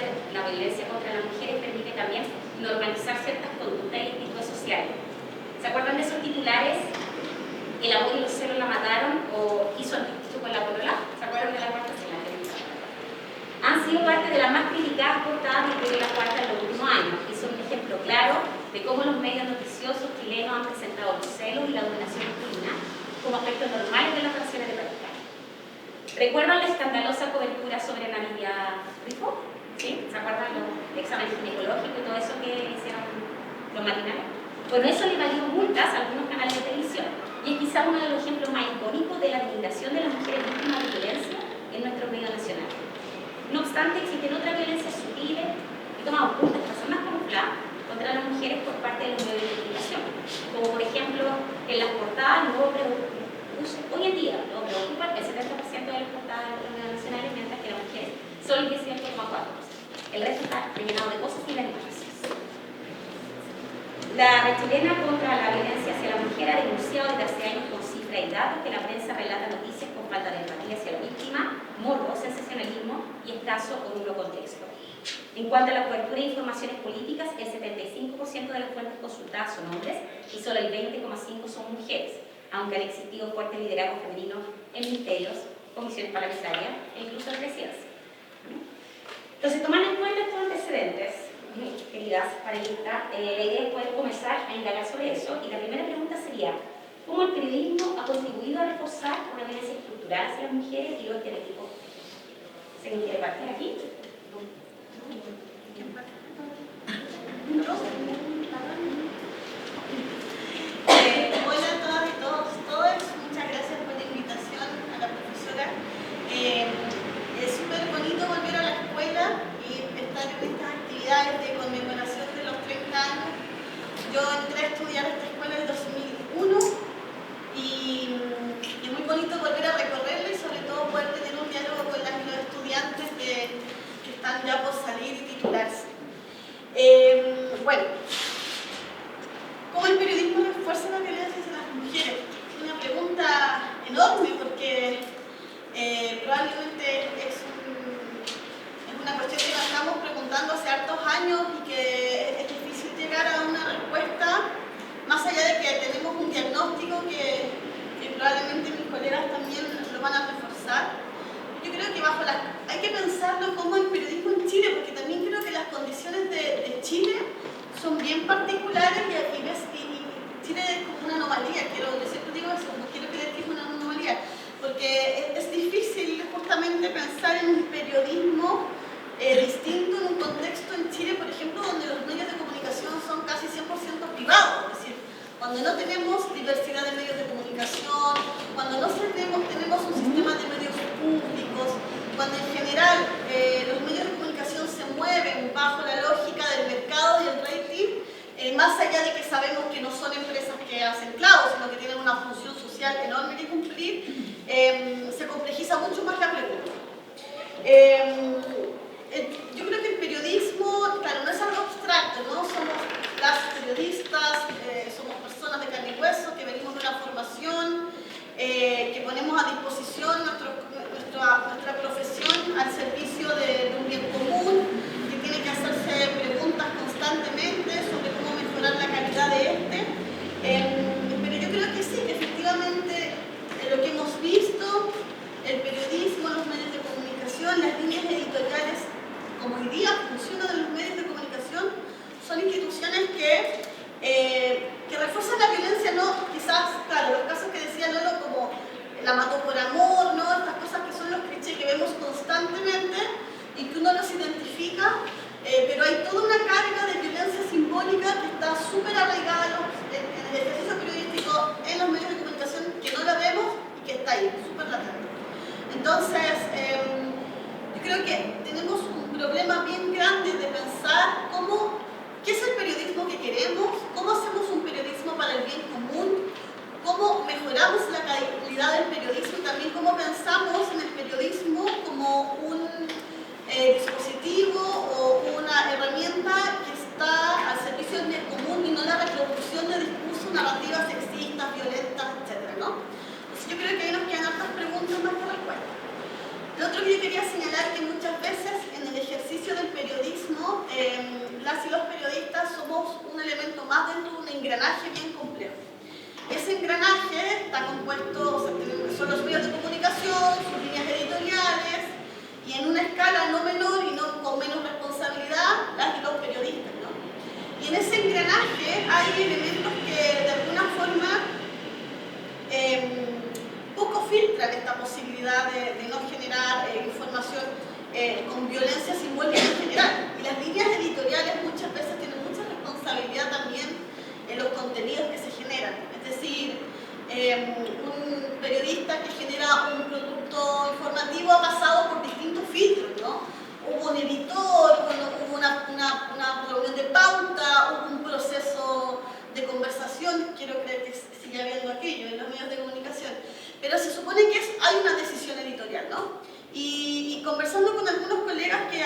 de la violencia contra las mujeres permite también normalizar ciertas conductas y actitudes sociales. ¿Se acuerdan de esos titulares? El amor y los celos la mataron, o hizo antijuicio con la polola. ¿Se acuerdan de la cuarta escena? Han sido parte de las más criticadas portadas del diario La Cuarta en los últimos años y son un ejemplo claro de cómo los medios noticiosos chilenos han presentado los celos y la dominación masculina como aspectos normales de las relaciones de pareja. ¿Recuerdan la escandalosa cobertura sobre Natalia Rifo? ¿Sí? ¿Se acuerdan los exámenes ginecológicos y todo eso que hicieron los matinales? Bueno, eso le valió multas a algunos canales de televisión y es quizá uno de los ejemplos más icónicos de la denigración de las mujeres víctimas de violencia en nuestro medio nacional. No obstante, existen otras violencias sutiles que toman ocultas, que son más camufladas contra las mujeres por parte de los medios de comunicación, como por ejemplo en las portadas hoy en día no preocupan el 70% de las portadas de los medios nacionales, mientras que las mujeres son el 18,4%. El resto está rellenado de cosas y de animales. La Red Chilena contra la Violencia hacia la Mujer ha denunciado desde hace años con cifras y datos que la prensa relata noticias con falta de empatía hacia la víctima, morbo, sensacionalismo y escaso o nulo contexto. En cuanto a la cobertura de informaciones políticas, el 75% de las fuentes consultadas son hombres y solo el 20,5% son mujeres, aunque han existido fuertes liderazgos femeninos en ministerios, comisiones parlamentarias e incluso en presidencia. Entonces, tomando en cuenta estos antecedentes, queridas panelistas, la idea es poder comenzar a indagar sobre eso, y la primera pregunta sería: ¿cómo el periodismo ha contribuido a reforzar una violencia estructural hacia las mujeres y los estereotipos? ¿Se quiere partir aquí? Hola a todas y todos, muchas gracias por la invitación a la profesora. Es súper bonito volver a la escuela y estar en estas actividades de conmemoración de los 30 años. Yo entré a estudiar esta escuela en 2001 y es muy bonito volver a recorrerla y sobre todo poder tener un diálogo con las y los estudiantes que están ya por salir y titularse. Bueno, ¿cómo el periodismo refuerza la violencia hacia las mujeres? Es una pregunta enorme porque probablemente es una cuestión que nos estamos preguntando hace hartos años y que es difícil llegar a una respuesta, más allá de que tenemos un diagnóstico que probablemente mis colegas también lo van a reforzar. Yo creo que hay que pensarlo como el periodismo en Chile, porque también creo que las condiciones de Chile son bien particulares y Chile es como una anomalía. Yo siempre digo eso, no quiero creer que es una anomalía, porque es difícil justamente pensar en un periodismo distinto en un contexto en Chile, por ejemplo, donde los medios de comunicación son casi 100% privados, es decir, cuando no tenemos diversidad de medios de comunicación, cuando no tenemos un sistema de medios públicos, cuando en general los medios de comunicación se mueven bajo la lógica del mercado y el rating, más allá de que sabemos que no son empresas que hacen clavos, sino que tienen una función social enorme que cumplir, se complejiza mucho más la pregunta. Yo creo que el periodismo, claro, no es algo abstracto, ¿no? Somos las periodistas, somos personas de carne y hueso que venimos de una formación, que ponemos a disposición nuestra profesión al servicio de un bien común, que tiene que hacerse preguntas constantemente sobre cómo mejorar la calidad de este. Pero yo creo que sí, que efectivamente lo que hemos visto, el periodismo, los medios de comunicación, las líneas editoriales, como hoy día funcionan en los medios de comunicación, son instituciones que refuerzan la violencia, no quizás, claro, los casos que decía Lolo, como la mató por amor, ¿no? Estas cosas que son los clichés que vemos constantemente y que uno los identifica, pero hay toda una carga de violencia simbólica que está súper arraigada en el ejercicio periodístico, en los medios de comunicación, que no la vemos y que está ahí, súper latente. Entonces, yo creo que tenemos un problema bien grande de pensar qué es el periodismo que queremos, cómo hacemos un periodismo para el bien común, cómo mejoramos la calidad del periodismo y también cómo pensamos en el periodismo como un dispositivo o una herramienta que está al servicio del bien común y no la reproducción de discursos, narrativas sexistas, violentas, etc., ¿no? Entonces yo creo que ahí nos quedan hartas preguntas más que respuestas. Lo otro que yo quería señalar es que muchas veces en el ejercicio del periodismo las y los periodistas somos un elemento más dentro de un engranaje bien complejo. Ese engranaje está compuesto, o sea, son los medios de comunicación, sus líneas editoriales, y en una escala no menor y no con menos responsabilidad, las y los periodistas, ¿no? Y en ese engranaje hay elementos que de alguna forma poco filtran esta posibilidad de no generar información con violencia simbólica en general. Y las líneas editoriales muchas veces tienen mucha responsabilidad también en los contenidos que se generan. Es decir, un periodista que genera un producto informativo ha pasado por distintos filtros, ¿no? Hubo un editor, hubo una reunión de pauta, hubo un proceso de conversación, quiero creer que sigue habiendo aquello en los medios de comunicación, pero se supone que hay una decisión editorial, ¿no? Y conversando con algunos colegas que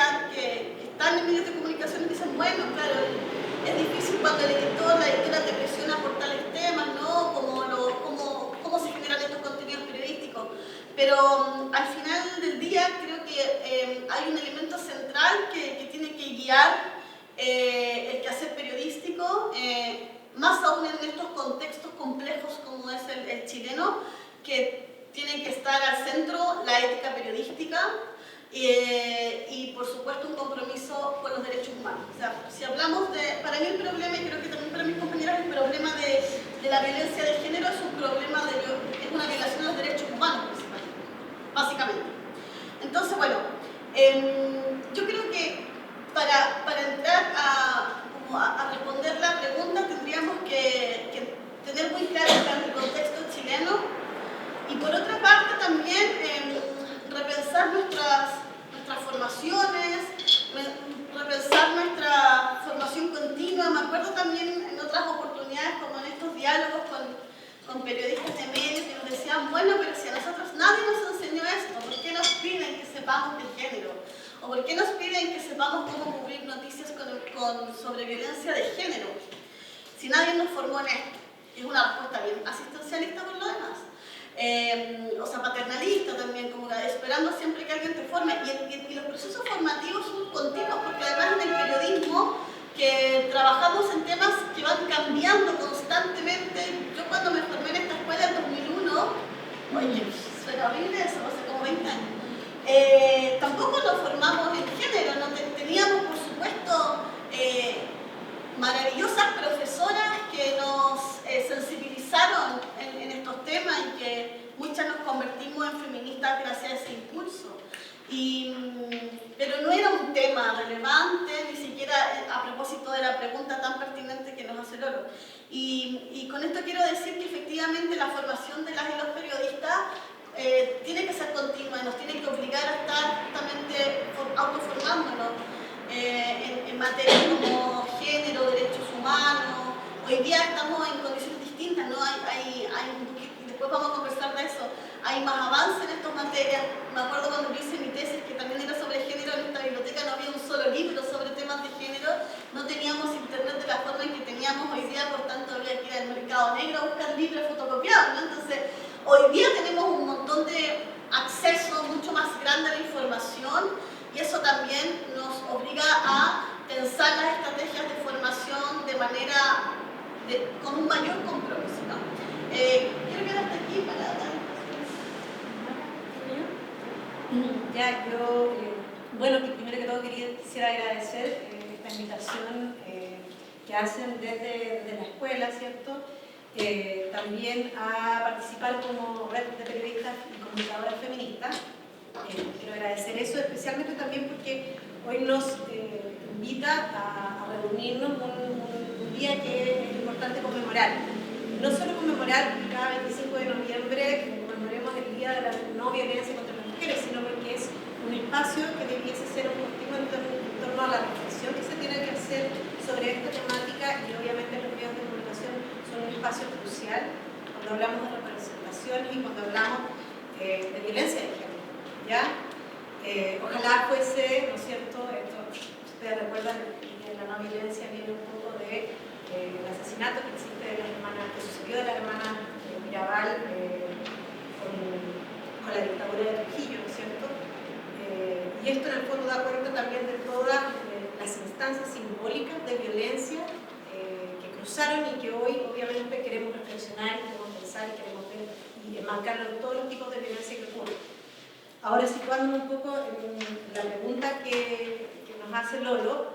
están en medios de comunicación dicen, bueno, claro, es difícil cuando el editor, la editora te presiona por tales temas, ¿no? Cómo se generan estos contenidos periodísticos. Pero al final del día creo que hay un elemento central que tiene que guiar el quehacer periodístico, más aún en estos contextos complejos como es el chileno, que tiene que estar al centro la ética periodística y por supuesto un compromiso con los derechos humanos. O sea, si hablamos para mí el problema, y creo que también para mis compañeras, el problema de la violencia de género es un problema es una violación de los derechos humanos principalmente, básicamente. Entonces, bueno, yo creo que para entrar a responder la pregunta tendríamos que tener muy claro el contexto chileno y por otra parte también repensar nuestras formaciones, repensar nuestra formación continua. Me acuerdo también en otras oportunidades como en estos diálogos con periodistas de medios que nos decían, bueno, pero si a nosotros nadie nos enseñó esto, ¿por qué nos piden que sepamos del género? ¿O por qué nos piden que sepamos cómo cubrir noticias sobre violencia de género? Si nadie nos formó en esto. Es una respuesta bien asistencialista por lo demás. O sea, paternalista también, como esperando siempre que alguien te forme. Y los procesos formativos son continuos, porque además en el periodismo que trabajamos en temas que van cambiando constantemente. Yo cuando me formé en esta escuela en 2001, oye, suena horrible eso, hace como 20 años. Tampoco nos formamos en género, ¿no? Teníamos por supuesto maravillosas profesoras que nos sensibilizaron en estos temas y que muchas nos convertimos en feministas gracias a ese impulso. Pero no era un tema relevante, ni siquiera a propósito de la pregunta tan pertinente que nos hace Lolo. Y con esto quiero decir que efectivamente la formación de las y los periodistas tiene que ser continua y nos tiene que obligar a estar justamente autoformándonos en materias como género, derechos humanos. Hoy día estamos en condiciones distintas, ¿no? Después vamos a conversar de eso. Hay más avance en estas materias. Me acuerdo cuando hice mi tesis, que también era sobre género, en esta biblioteca no había un solo libro sobre temas de género, no teníamos internet de la forma en que teníamos hoy día, por tanto había que ir al mercado negro a buscar libros fotocopiados, ¿no? Entonces, hoy día tenemos un montón de acceso mucho más grande a la información y eso también nos obliga a pensar las estrategias de formación de manera, con un mayor compromiso, ¿no? Quiero quedar hasta aquí para dar Ya, yo, bueno, primero que todo quisiera agradecer esta invitación que hacen desde la escuela, ¿cierto? También a participar como red de periodistas y comunicadoras feministas. Quiero agradecer eso, especialmente también porque hoy nos invita a reunirnos un día que es importante conmemorar. No solo conmemorar que cada 25 de noviembre conmemoremos el Día de la No Violencia contra las Mujeres, sino porque es un espacio que debiese ser un continuo en torno a la reflexión que se tiene que hacer sobre esta temática y obviamente los medios de comunicación son un espacio crucial cuando hablamos de representaciones y cuando hablamos de violencia de género, ¿ya? Ojalá fuese, ¿no es cierto? Esto, ustedes recuerdan que la no violencia viene un poco de el asesinato que existe de la hermana, que sucedió de la hermana Mirabal con la dictadura de Trujillo, ¿no es cierto? Y esto en el fondo da cuenta también de toda la las instancias simbólicas de violencia que cruzaron y que hoy obviamente queremos reflexionar, queremos pensar y queremos ver y enmarcarlo en todos los tipos de violencia que ocurren. Ahora, situándonos un poco en la pregunta que nos hace Lolo,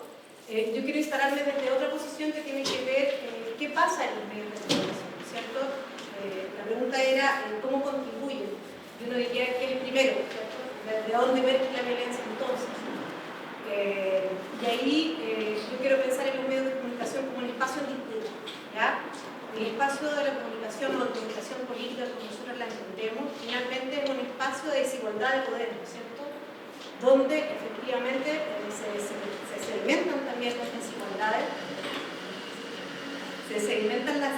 yo quiero instalarme desde otra posición que tiene que ver qué pasa en los medios de comunicación, ¿cierto? La pregunta era cómo contribuyen. Y uno diría que es primero, ¿cierto? ¿De dónde ver la violencia entonces? Y ahí yo quiero pensar en los medios de comunicación como un espacio en disputa, ¿ya? El espacio de la comunicación o de comunicación política, como nosotros la entendemos, finalmente es un espacio de desigualdad de poder, ¿no es cierto? Donde efectivamente se sedimentan también las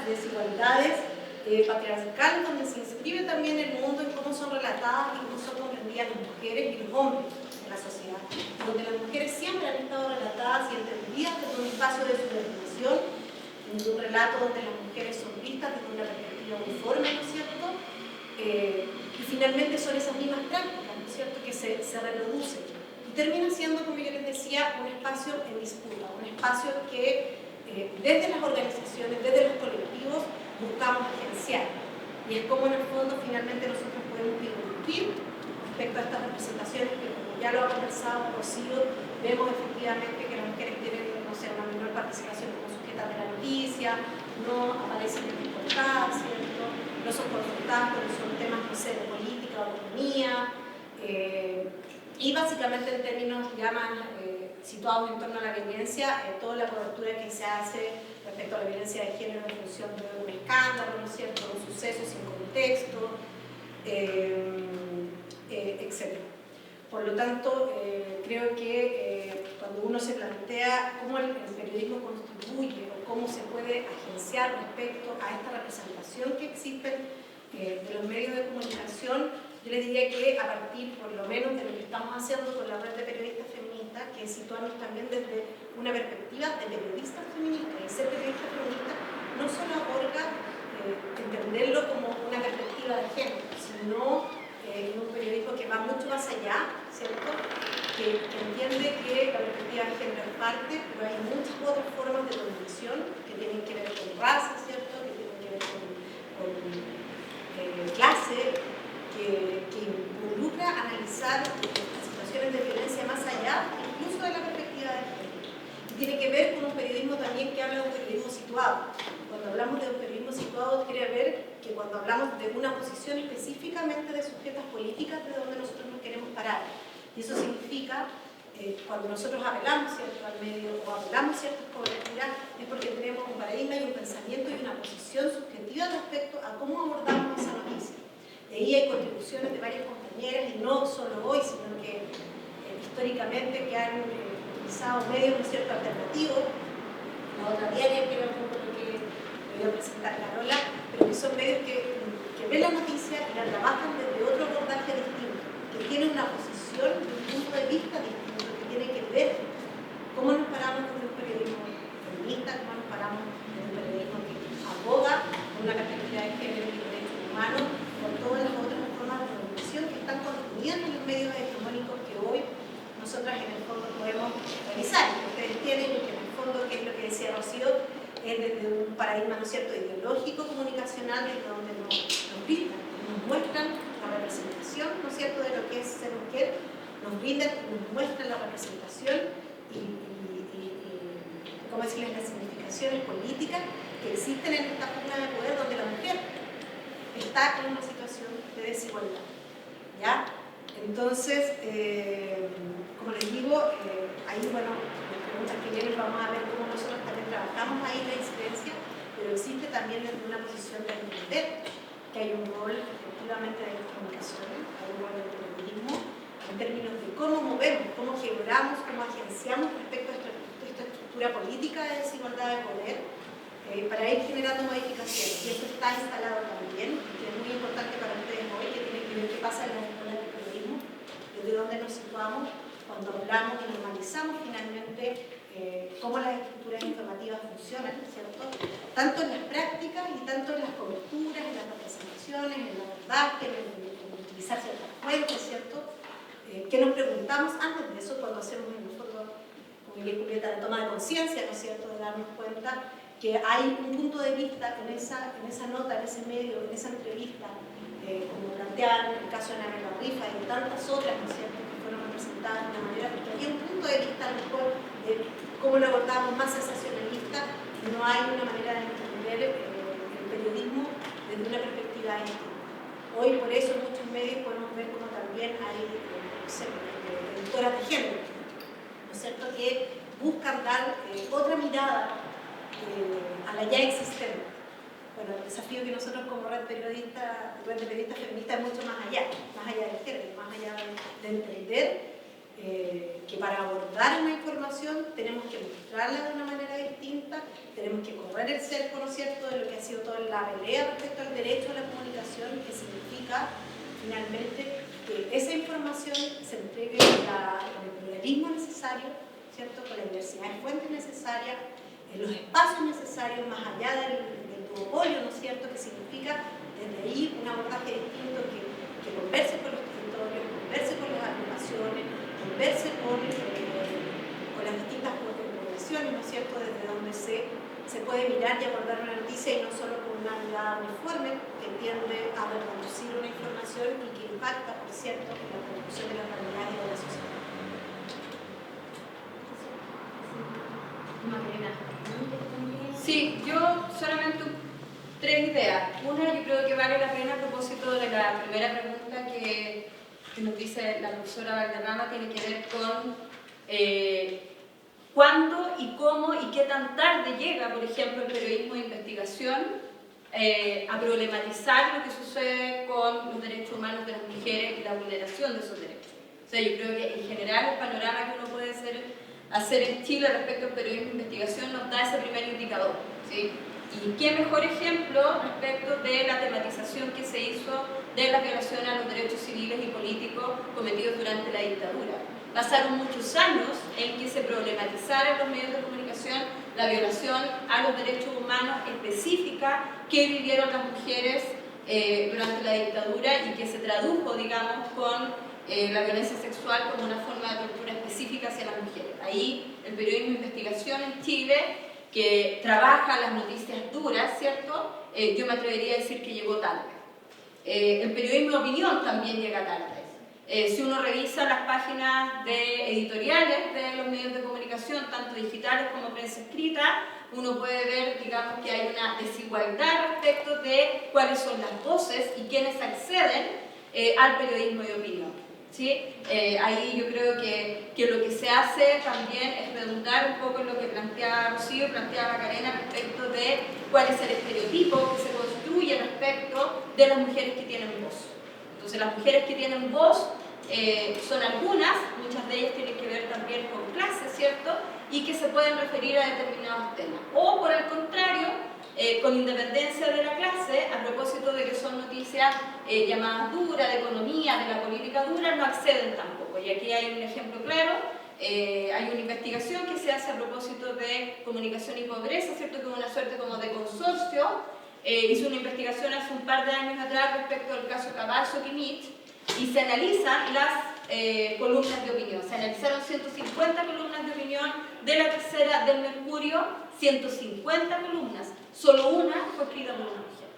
desigualdades, patriarcales, donde se inscribe también el mundo en cómo son relatadas y cómo son comprendidas las mujeres y los hombres en la sociedad, donde las mujeres siempre han estado relatadas y entendidas desde un espacio de subordinación, en un relato donde las mujeres son vistas desde una perspectiva uniforme, ¿no es cierto? Y finalmente son esas mismas prácticas, ¿no es cierto?, que se reproducen. Y termina siendo, como yo les decía, un espacio en disputa, un espacio que desde las organizaciones, desde los colectivos, buscamos agenciar. Y es como en el fondo finalmente nosotros podemos irrumpir respecto a estas representaciones que, como ya lo ha conversado Rocío, vemos efectivamente que las mujeres tienen, no sé, una menor participación como sujetas de la noticia, no aparecen en portadas, ¿cierto? No son confrontadas cuando son temas, no sé, de política o economía, y básicamente en términos ya más situados en torno a la violencia, toda la cobertura que se hace respecto a la violencia de género en función de un escándalo, ¿no es cierto?, un suceso sin contexto, etc. Por lo tanto, creo que cuando uno se plantea cómo el periodismo contribuye o cómo se puede agenciar respecto a esta representación que existe de los medios de comunicación, yo les diría que a partir, por lo menos, de lo que estamos haciendo con la red de periodistas feministas, que es situarnos también desde una perspectiva de periodistas feministas. Y ser periodista feminista no solo aborda entenderlo como una perspectiva de género, sino un periodismo que va mucho más allá, ¿cierto?, que entiende que la perspectiva de género es parte, pero hay muchas otras formas de dominación que tienen que ver con raza, ¿cierto?, que tienen que ver con clase, que involucra analizar las situaciones de violencia más allá, incluso de la perspectiva de género. Y tiene que ver con un periodismo también que habla de un periodismo situado. Cuando hablamos de un periodismo situado, quiere ver que cuando hablamos de una posición específicamente de sujetas políticas, de donde nosotros nos queremos parar. Y eso significa, cuando nosotros apelamos, ¿cierto?, al medio o apelamos ciertas coberturas, es porque tenemos un paradigma y un pensamiento y una posición subjetiva respecto a cómo abordamos esa noticia. De ahí hay contribuciones de varias compañeras, y no solo hoy, sino que históricamente que han utilizado medios, ¿no es cierto?, alternativos. La otra diaria, que era un poco lo que voy a presentar Carola, pero que son medios que ven la noticia y la trabajan desde otro abordaje distinto, que tiene una posición y un punto de vista distinto, que tiene que ver cómo nos paramos desde un periodismo feminista, cómo nos paramos desde un periodismo que aboga por una perspectiva de género y derechos humanos, con todas las otras formas de comunicación que están contenidas en los medios hegemónicos que hoy nosotras en el fondo podemos revisar, que ustedes tienen y que en el fondo, que es lo que decía Rocío, es desde un paradigma, ¿no es cierto?, ideológico, comunicacional, desde donde nos brindan, nos muestran la representación, ¿no es cierto?, de lo que es ser mujer, nos brindan y nos muestran la representación y ¿cómo decirles?, las significaciones políticas que existen en esta pugna de poder donde la mujer está en una situación de desigualdad, ¿ya? Entonces, como les digo, ahí, bueno, las preguntas que vienen vamos a ver cómo nosotros también trabajamos ahí la incidencia, pero existe también desde una posición de entender que hay un rol efectivamente de las comunicaciones, hay un rol del periodismo, en términos de cómo movemos, cómo quebramos, cómo agenciamos respecto a esta estructura política de desigualdad de poder, para ir generando modificaciones. Y esto está instalado también, que es muy importante para ustedes hoy, que tiene que ver qué pasa en las escuelas de periodismo, desde dónde nos situamos cuando hablamos y normalizamos finalmente cómo las estructuras informativas funcionan, ¿cierto?, tanto en las prácticas y tanto en las coberturas, en las representaciones, en el abordaje, en utilizar ciertas fuentes, ¿cierto?, que nos preguntamos antes de eso cuando hacemos en el fondo, como Julieta y Julieta, de toma de conciencia, ¿no es cierto?, de darnos cuenta que hay un punto de vista en esa nota, en ese medio, en esa entrevista, como planteaban en el caso de Ana Rifa y de tantas otras, ¿no es cierto?, que fueron representadas de una manera, porque había un punto de vista a lo mejor de cómo lo abordamos más sensacionalista, y no hay una manera de entender el periodismo desde una perspectiva distinta. Hoy por eso en muchos medios podemos ver como también hay editoras de género, ¿no es cierto?, que buscan dar otra mirada a la ya existente. Bueno, el desafío que nosotros como red de periodistas feministas es mucho más allá del género, más allá de entender que para abordar una información tenemos que mostrarla de una manera distinta, tenemos que correr el cerco, ¿no es cierto?, de lo que ha sido toda la pelea respecto al derecho a la comunicación, que significa finalmente que esa información se entregue con el pluralismo necesario, ¿cierto?, con la diversidad de fuentes necesarias, en los espacios necesarios, más allá del duopolio, ¿no es cierto?, que significa desde ahí un abordaje distinto que converse con los territorios, converse con las agrupaciones, converse con las distintas poblaciones, ¿no es cierto?, desde donde se puede mirar y abordar una noticia y no solo con una mirada uniforme que tiende a reproducir una información y que impacta, por cierto, en la producción de las realidades de la sociedad. Sí, yo solamente 3 ideas. Una, yo creo que vale la pena a propósito de la primera pregunta que nos dice la profesora Valderrama, tiene que ver con cuándo y cómo y qué tan tarde llega, por ejemplo, el periodismo de investigación a problematizar lo que sucede con los derechos humanos de las mujeres y la vulneración de esos derechos. O sea, yo creo que en general el panorama que uno puede hacer en Chile respecto al periodismo de investigación nos da ese primer indicador, ¿sí? Y qué mejor ejemplo respecto de la tematización que se hizo de las violaciones a los derechos civiles y políticos cometidos durante la dictadura. Pasaron muchos años en que se problematizara en los medios de comunicación la violación a los derechos humanos específica que vivieron las mujeres durante la dictadura y que se tradujo, digamos, con la violencia sexual como una forma de tortura específica hacia las mujeres. Ahí el periodismo de investigación en Chile, que trabaja las noticias duras, ¿cierto?, yo me atrevería a decir que llegó tarde. El periodismo de opinión también llega tarde. Si uno revisa las páginas de editoriales de los medios de comunicación, tanto digitales como prensa escrita, uno puede ver, digamos, que hay una desigualdad respecto de cuáles son las voces y quiénes acceden al periodismo de opinión. ¿Sí? Ahí yo creo que lo que se hace también es redundar un poco en lo que planteaba Rocío, planteaba Macarena respecto de cuál es el estereotipo que se construye respecto de las mujeres que tienen voz. Entonces las mujeres que tienen voz son algunas, muchas de ellas tienen que ver también con clases, ¿cierto?, y que se pueden referir a determinados temas. O por el contrario, con independencia de la clase, a propósito de que son noticias llamadas duras, de economía, de la política dura, no acceden tampoco. Y aquí hay un ejemplo claro, hay una investigación que se hace a propósito de comunicación y pobreza, ¿cierto?, que es una suerte como de consorcio. Hizo una investigación hace un par de años atrás respecto al caso Caballo-Quinich y se analizan las columnas de opinión. Se analizaron 150 columnas de opinión de La Tercera, del Mercurio, 150 columnas, solo una fue escrita por una mujer.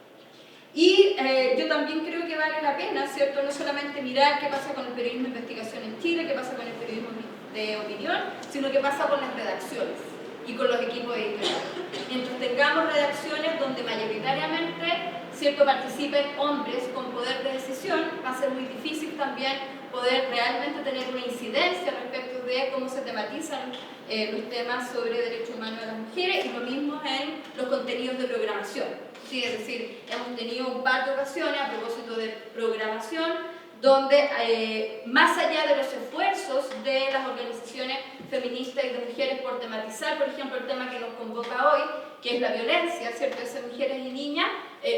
Y yo también creo que vale la pena, ¿cierto?, no solamente mirar qué pasa con el periodismo de investigación en Chile, qué pasa con el periodismo de opinión, sino qué pasa con las redacciones y con los equipos editoriales. Mientras tengamos redacciones donde mayoritariamente, ¿cierto?, participen hombres con poder de decisión, va a ser muy difícil también poder realmente tener una incidencia respecto de cómo se tematizan los temas sobre derechos humanos de las mujeres, y lo mismo en los contenidos de programación. Sí, es decir, hemos tenido un par de ocasiones a propósito de programación donde más allá de los esfuerzos de las organizaciones feministas y de mujeres por tematizar, por ejemplo, el tema que nos convoca hoy, que es la violencia, ¿cierto?, hacia mujeres y niñas,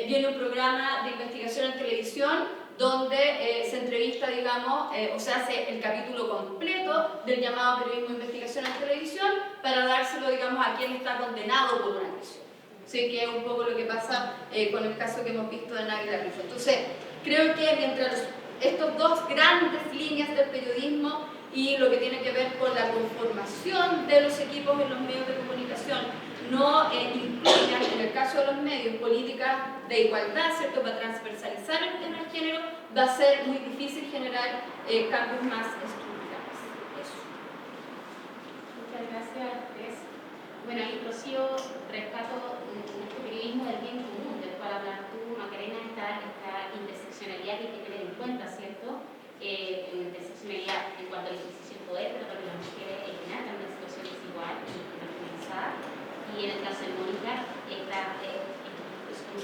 viene un programa de investigación en televisión donde se entrevista, digamos, o se hace el capítulo completo del llamado periodismo de investigación en televisión para dárselo, digamos, a quien está condenado por una agresión. Sí, que es un poco lo que pasa con el caso que hemos visto de Nagui Rifa. Entonces, creo que mientras estos dos grandes líneas del periodismo y lo que tiene que ver con la conformación de los equipos en los medios de comunicación no incluyan, en el caso de los medios, políticas de igualdad, ¿cierto?, para transversalizar el tema del género, va a ser muy difícil generar cambios más estructurales. Eso. Muchas gracias, Tess. Bueno, ahí Rocío rescato este periodismo del bien común, del cual hablas tú, Macarena, esta interseccionalidad que hay que tener en cuenta, ¿cierto? Interseccionalidad en cuanto a la adquisición de poder, pero para las mujeres en general también una situación desigual y marginalizada. Y en el caso de Mónica,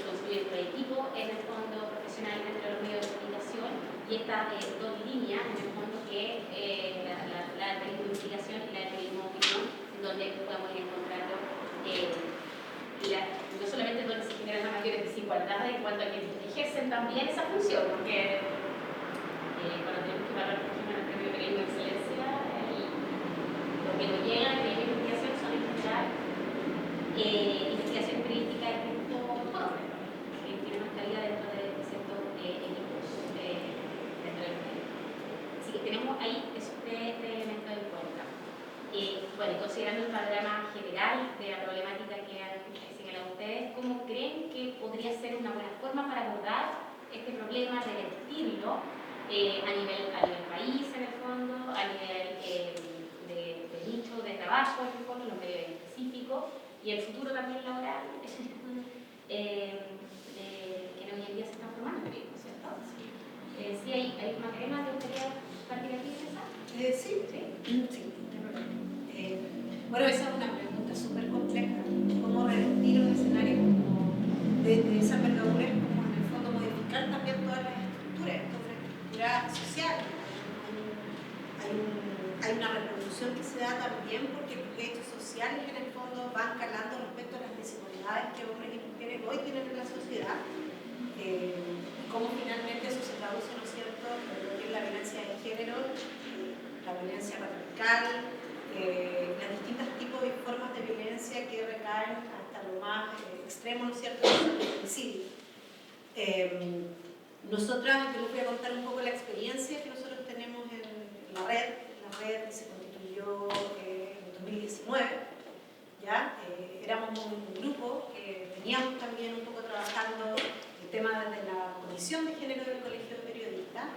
construir un equipo en el fondo profesional dentro de los medios de comunicación y estas dos líneas, en el fondo, que la de periodismo de investigación y la de periodismo de opinión, donde podemos ir encontrando no solamente donde se generan las mayores desigualdades en cuanto a quienes ejercen también esa función, porque cuando tenemos que evaluar, por ejemplo, el premio de periodismo de excelencia, lo que nos llega en periodismo de investigación son escuchar investigación periodística de punto jóvenes, que tiene más calidad dentro de ciertos equipos dentro del medio. Así que tenemos ahí esos tres elementos en cuenta. Bueno, considerando el panorama general de la problemática que han señalado ustedes, ¿cómo creen que podría ser una buena forma para abordar este problema, revertirlo a nivel país en el fondo, a nivel de nicho de trabajo en el fondo, los medios específicos y el futuro también laboral que hoy en día se están formando, ¿cierto? Sí, hay Macarena, ¿te gustaría partir aquí, César? Sí. Bueno, esa es una pregunta súper compleja. ¿Cómo revertir un escenario de esa envergadura? Como en el fondo modificar también todas las estructuras, esto es una estructura social. Hay una reproducción que se da también porque los derechos sociales en el fondo van calando respecto a las desigualdades que hombres y mujeres hoy tienen en la sociedad y cómo finalmente eso se traduce, ¿no es cierto?, en lo que es la violencia de género, la violencia patriarcal, los distintos tipos de formas de violencia que recaen hasta lo más extremo, ¿no es cierto?, del femicidio. Nosotras, yo les voy a contar un poco la experiencia que nosotros tenemos en la red que se constituyó en 2019, ¿ya? Éramos un grupo que veníamos también un poco trabajando el tema de la comisión de género del Colegio de Periodistas.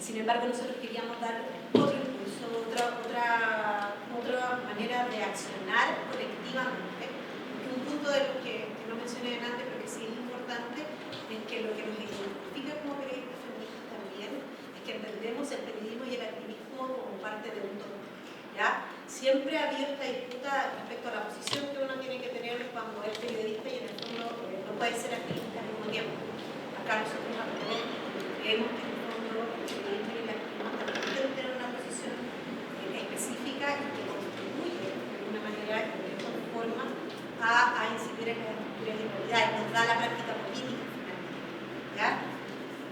Sin embargo, nosotros queríamos dar otro impulso, otra manera de accionar colectivamente, porque un punto de lo que no mencioné antes, pero que sí es importante, es que lo que nos identifica como periodistas feministas también es que entendemos el periodismo y el activismo como parte de un todo, ¿ya? Siempre ha habido esta disputa respecto a la posición que uno tiene que tener cuando es periodista y en el fondo no puede ser activista al mismo tiempo. Acá nosotros creemos que en el fondo el periodismo y el activismo también deben tener una posición específica y que contribuye de alguna manera y de esta forma a incidir en las estructuras de igualdad y nos da la práctica política finalmente, ¿ya?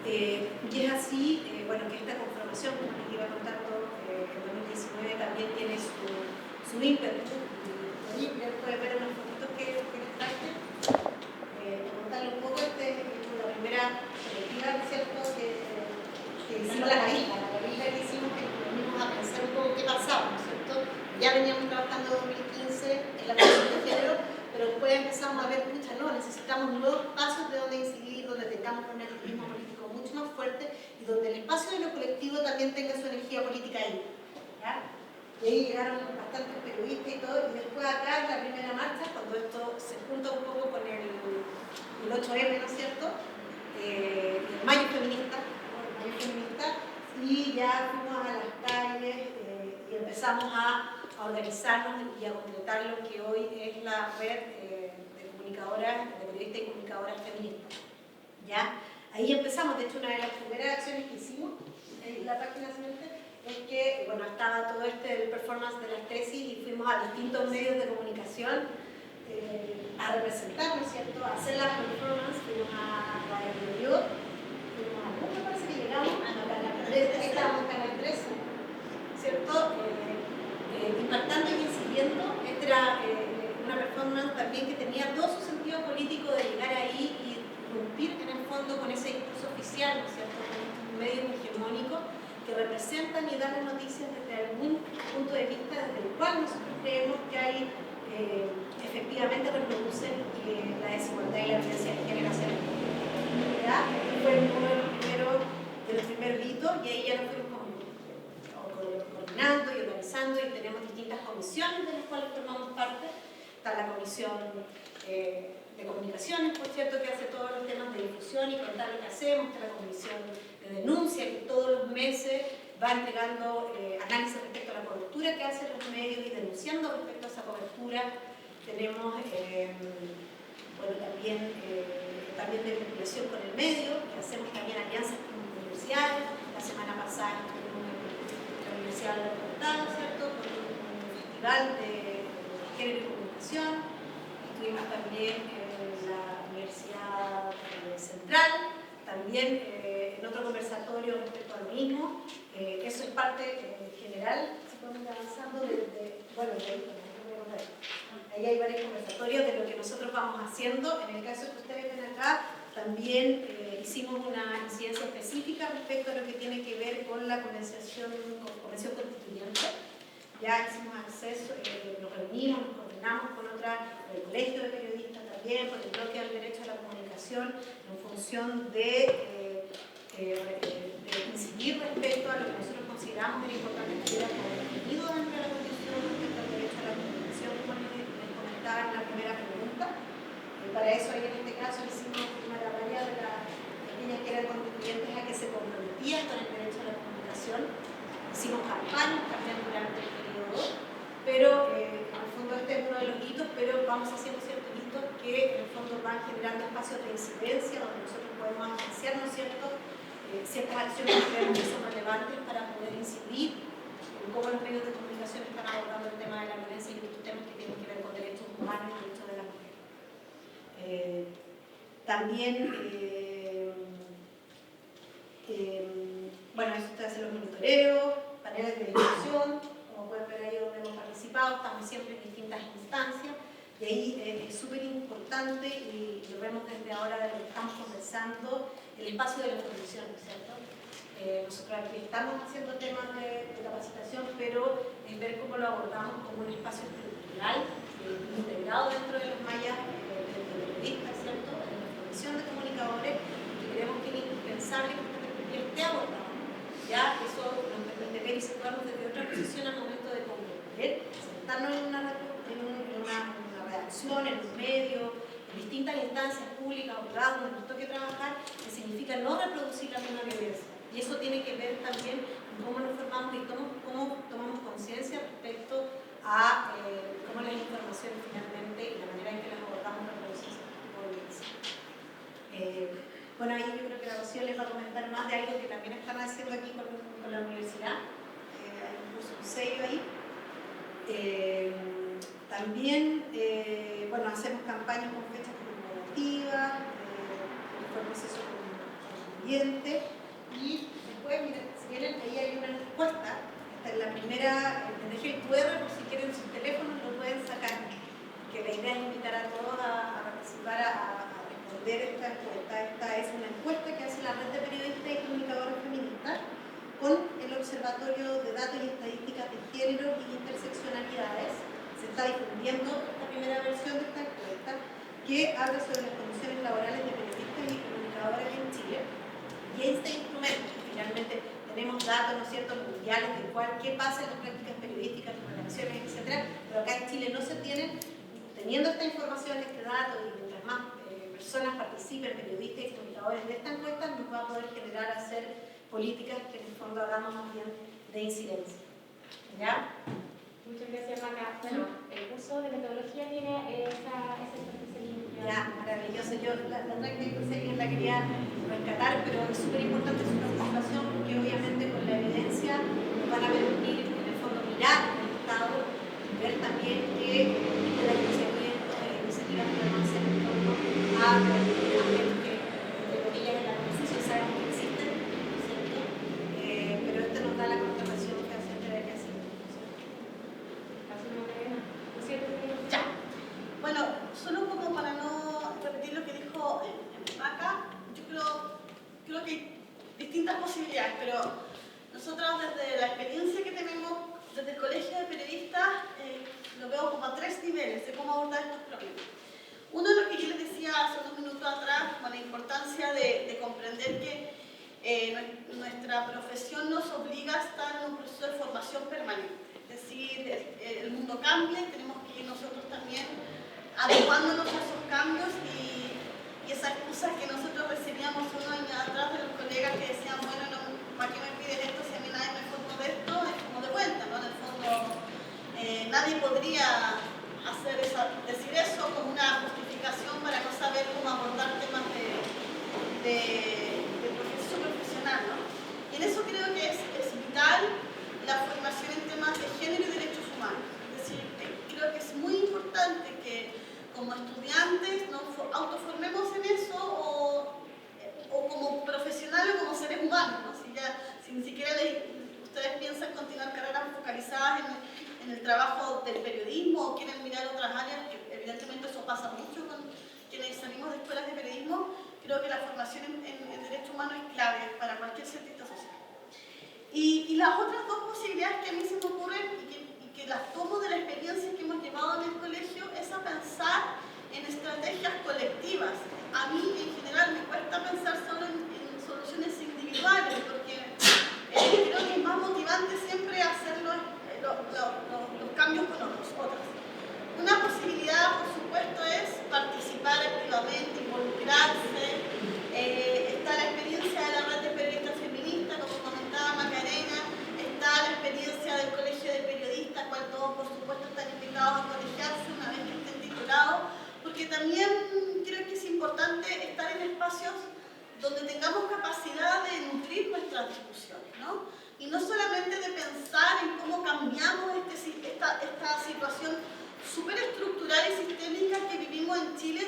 Y es así, bueno, que esta conformación, como les iba contando, en 2019 también tiene su ímpetu. Ahí pueden ver unos fotitos que les traje. Contarle un poco, la primera colectiva, ¿cierto?, que hicimos la revista que hicimos, que venimos a pensar un poco qué pasaba, ¿no es cierto? Ya veníamos trabajando en 2015 en la comisión de género, pero después empezamos a ver, pucha, no, necesitamos nuevos pasos de donde incidir, donde tengamos un activismo político mucho más fuerte y donde el espacio de lo colectivo también tenga su energía política ahí, ¿ya? Y ahí llegaron bastantes periodistas y todo, y después acá en la primera marcha, cuando esto se junta un poco con el 8M, ¿no es cierto?, el Mayo Feminista, y ya fuimos a las calles y empezamos a organizarnos y a concretar lo que hoy es la red de comunicadoras, de periodistas y comunicadoras feministas, ¿ya? Ahí empezamos, de hecho una de las primeras acciones que hicimos en la página siguiente es que, bueno, estaba todo el performance de las tesis y fuimos a distintos medios de comunicación a representar, ¿no es cierto?, a hacer la performance. Fuimos a Radio Bio, fuimos a ¿cómo me parece que llegamos? A Canal 13, estábamos en Canal 13, ¿cierto? Impactando y incidiendo. Esta era una performance también que tenía todo su sentido político de llegar ahí y romper en el fondo con ese discurso oficial, ¿no es cierto?, con estos que representan y dan las noticias desde algún punto de vista desde el cual nosotros creemos que hay, efectivamente reproducen la desigualdad y la violencia de género hacia la mujer. ¿Ya? Fue uno de los primeros hitos, y ahí ya nos fuimos coordinando y organizando, y tenemos distintas comisiones de las cuales formamos parte. Está la comisión de comunicaciones, por cierto, que hace todos los temas de difusión y contar lo que hacemos. Está la comisión de denuncia, que todos los meses va entregando análisis respecto a la cobertura que hacen los medios y denunciando respecto a esa cobertura. Tenemos bueno, también de vinculación con el medio, que hacemos también alianzas con universidades. La semana pasada estuvimos en la Universidad de la ¿cierto?, con un festival de género y comunicación. Estuvimos también en la Universidad Central, también en otro conversatorio respecto a lo mismo. Eso es parte general, si podemos ir avanzando, bueno, ahí hay varios conversatorios de lo que nosotros vamos haciendo. En el caso que ustedes ven acá, también hicimos una incidencia específica respecto a lo que tiene que ver con la convención constituyente. Ya hicimos acceso, nos reunimos, nos coordinamos con el Colegio de Periodistas también, por el bloque del derecho a la comunicación, en función de incidir respecto a lo que nosotros consideramos era importante que hubiera contenido dentro de la Constitución respecto al derecho a la comunicación, como les comentaba en la primera pregunta. Para eso, ahí en este caso, hicimos una raya de las niñas que eran constituyentes a que se comprometían con el derecho a la comunicación. Hicimos campañas también durante el periodo, pero en el fondo este es uno de los hitos, pero vamos haciendo ciertos hitos que en el fondo van generando espacios de incidencia donde nosotros podemos agenciar, ¿no es cierto?, ciertas acciones que creemos que son relevantes para poder incidir en cómo los medios de comunicación están abordando el tema de la violencia y otros temas que tienen que ver con derechos humanos y derechos de la mujer. También, bueno, eso se hace los monitoreos, paneles de discusión, como pueden ver ahí donde hemos participado, estamos siempre en distintas instancias, y ahí es súper importante, y lo vemos desde ahora de lo que estamos conversando, el espacio de la formación, ¿cierto? Nosotros aquí estamos haciendo temas de capacitación, pero es ver cómo lo abordamos como un espacio estructural, integrado dentro de los mallas de periodistas, ¿cierto?, en la formación de comunicadores, que creemos que es indispensable que esta perspectiva esté abordada. Ya eso nos permite ver y situarnos desde otra posición al momento de comprender, sentarnos en una redacción, en un medio, en distintas instancias públicas o privadas donde nos toque trabajar, que significa no reproducir la misma violencia. Y eso tiene que ver también con cómo nos formamos y cómo tomamos conciencia respecto a cómo las informaciones finalmente y la manera en que las abordamos reproducen ese tipo de violencia. Bueno, ahí yo creo que la Rocío les va a comentar más de algo que también están haciendo aquí con la universidad. Hay incluso un sello ahí. También, bueno, hacemos campañas con fechas conmemorativas, fue el proceso constituyente, y después, miren, si vienen, ahí hay una encuesta, esta es la primera, deje el QR, por si quieren sus teléfonos lo pueden sacar, que la idea es invitar a todos a participar, a responder esta encuesta. Esta es una encuesta que hace la Red de Periodistas y Comunicadores Feministas con el Observatorio de Datos y Estadísticas de Género y Interseccionalidades. Se está difundiendo esta primera versión de esta encuesta que habla sobre las condiciones laborales de periodistas y comunicadores en Chile. Y este instrumento, finalmente tenemos datos, ¿no es cierto?, mundiales de qué pasa en las prácticas periodísticas, las redacciones, etc. Pero acá en Chile no se tienen, teniendo esta información, este dato, y mientras más personas participen, periodistas y comunicadores de esta encuesta, nos va a poder generar hacer políticas que en el fondo hagamos más bien de incidencia. ¿Ya? Muchas gracias, Maca. Bueno, el curso de metodología tiene esa especialidad. Ya, maravilloso. Yo la verdad que la quería rescatar, pero es súper importante su participación porque obviamente con la evidencia nos van a permitir en el fondo mirar el Estado y ver también que la iniciativas que vamos a hacer en torno a aspectos que entre comillas en la conversación sabemos que existen, ¿cierto? Pero esto nos da la constatación que hacer de que hacer. Ya. Bueno, solo como para no repetir lo que dijo Maca, yo creo que hay distintas posibilidades, pero Nosotros desde la experiencia que tenemos desde el Colegio de Periodistas lo veo como a 3 niveles de cómo abordar estos problemas. Uno de lo que yo les decía hace unos minutos atrás, con la importancia de comprender que nuestra profesión nos obliga a estar en un proceso de formación permanente. Es decir, el mundo cambia y tenemos que ir nosotros también adecuándonos a esos cambios y esas excusas que nosotros recibíamos unos años atrás de los colegas que decían, bueno, no, ¿para qué me piden esto si a mí nadie me forma de esto? Es como de vuelta, ¿no? En el fondo, nadie podría decir eso como una justificación para no saber cómo abordar temas de proceso profesional, ¿no? Y en eso creo que es vital la formación en temas de género y derechos humanos. Es decir, creo que es muy importante que como estudiantes nos autoformemos en eso o como profesionales o como seres humanos, ¿no? Si ni siquiera ustedes piensan continuar carreras focalizadas en el trabajo del periodismo o quieren mirar otras áreas, que evidentemente eso pasa mucho con quienes salimos de escuelas de periodismo, creo que la formación en derechos humanos es clave para cualquier cientista social. Y las otras dos posibilidades que a mí se me ocurren y que las tomo de la experiencia que hemos llevado en el colegio es a pensar en estrategias colectivas. A mí en general me cuesta pensar solo en soluciones individuales porque creo que es más motivante siempre hacer los cambios con otras. Una posibilidad, por supuesto, es participar activamente, involucrarse. Está la experiencia de la red de periodistas feministas, como comentaba Macarena, está la experiencia del Colegio de Periodistas, cual todos, por supuesto, están invitados a colegiarse una vez que estén titulados, porque también creo que es importante estar en espacios donde tengamos capacidad de nutrir nuestras discusiones, ¿no? Y no solamente de pensar en cómo cambiamos esta situación súper estructural y sistémica que vivimos en Chile